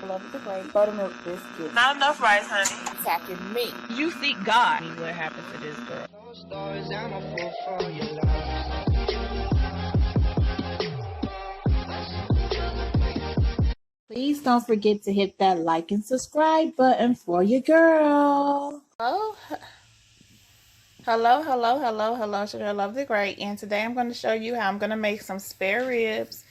Love the great buttermilk biscuits. Not enough rice, honey. Attacking me. You seek God. What happened to this girl? Please don't forget to hit that like and subscribe button for your girl. Hello. It's your girl Love the Great, and today I'm going to show you how I'm going to make some spare ribs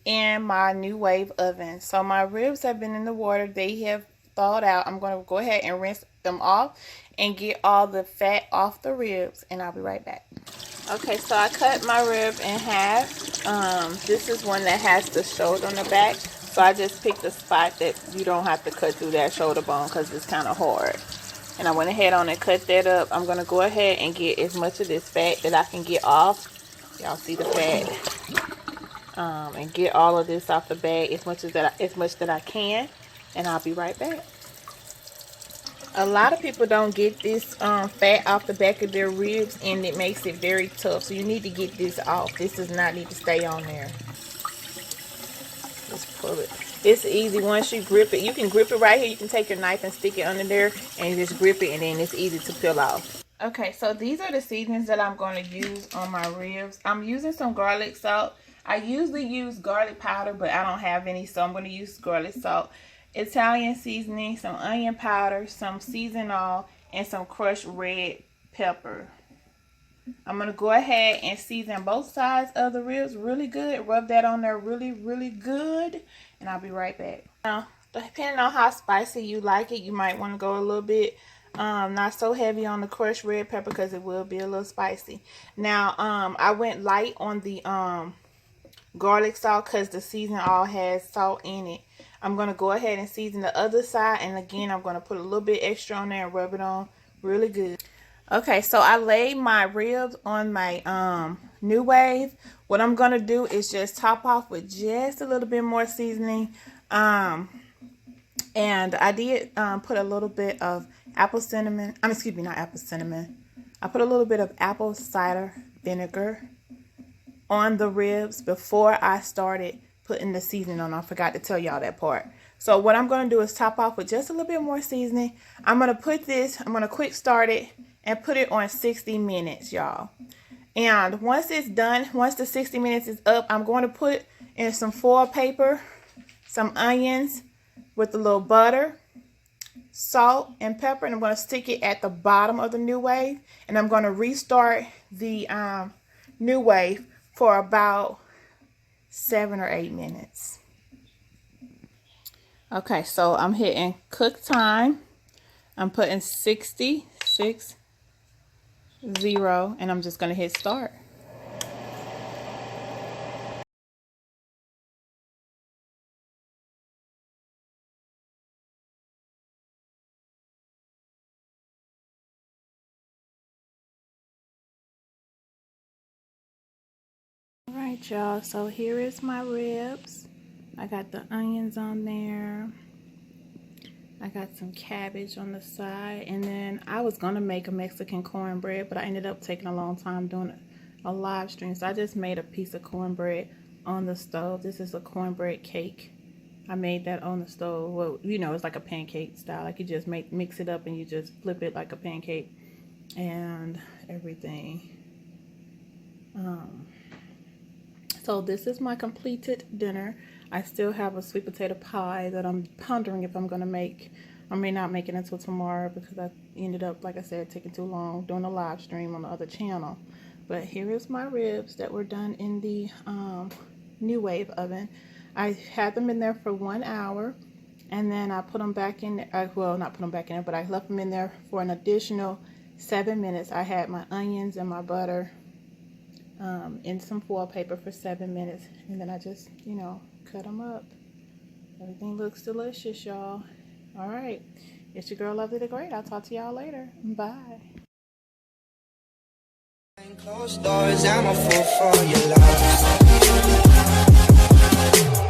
in my Nuwave oven. So my ribs have been in the water. They have thawed out. I'm going to go ahead and rinse them off and get all the fat off the ribs, and I'll be right back. Okay, so I cut my rib in half. This is one that has the shoulder on the back. So I just picked a spot that you don't have to cut through that shoulder bone because it's kind of hard. And I went ahead on and cut that up. I'm going to go ahead and get as much of this fat that I can get off. Y'all see the fat. And get all of this off the bag as much that I can. And I'll be right back. A lot of people don't get this fat off the back of their ribs, and it makes it very tough. So you need to get this off. This does not need to stay on there. Just pull it. It's easy once you grip it. You can grip it right here. You can take your knife and stick it under there and just grip it, and then it's easy to peel off. Okay, so these are the seasonings that I'm going to use on my ribs. I'm using some garlic salt. I usually use garlic powder, but I don't have any, so I'm going to use garlic salt. Italian seasoning, some onion powder, some seasoned oil, and some crushed red pepper. I'm going to go ahead and season both sides of the ribs really good. Rub that on there really good. And I'll be right back. Now, depending on how spicy you like it, you might want to go a little bit not so heavy on the crushed red pepper because it will be a little spicy. Now, I went light on the garlic salt because the seasoning all has salt in it. I'm going to go ahead and season the other side. And again, I'm going to put a little bit extra on there and rub it on really good. Okay, so I laid my ribs on my Nuwave. What I'm going to do is just top off with just a little bit more seasoning. And I did put a little bit of apple cinnamon. Excuse me, not apple cinnamon. I put a little bit of apple cider vinegar on the ribs before I started putting the seasoning on. I forgot to tell y'all that part. So what I'm going to do is top off with just a little bit more seasoning. I'm going to quick start it and put it on 60 minutes, y'all. And once it's done, once the 60 minutes is up, I'm going to put in some foil paper, some onions with a little butter, salt, and pepper. And I'm going to stick it at the bottom of the Nuwave. And I'm going to restart the Nuwave for about 7 or 8 minutes. Okay, so I'm hitting cook time. I'm putting 60, and I'm just going to hit start. All right, y'all, so here is my ribs. I got the onions on there. I got some cabbage on the side, and then I was gonna make a Mexican cornbread, but I ended up taking a long time doing a live stream, so I just made a piece of cornbread on the stove. This is a cornbread cake. I made that on the stove. Well, you know, it's like a pancake style. Like you just mix it up and you just flip it like a pancake and everything. So this is my completed dinner. I still have a sweet potato pie that I'm pondering if I'm going to make. I may not make it until tomorrow because I ended up, like I said, taking too long doing a live stream on the other channel. But here is my ribs that were done in the Nuwave oven. I had them in there for 1 hour, and then I put them back in there. Well, not put them back in there, but I left them in there for an additional 7 minutes. I had my onions and my butter in some foil paper for 7 minutes, and then I just, you know, cut them up. Everything looks delicious, y'all. All right, it's your girl Lovely the Great. I'll talk to y'all later. Bye. Closed doors, I'm a fool for your love.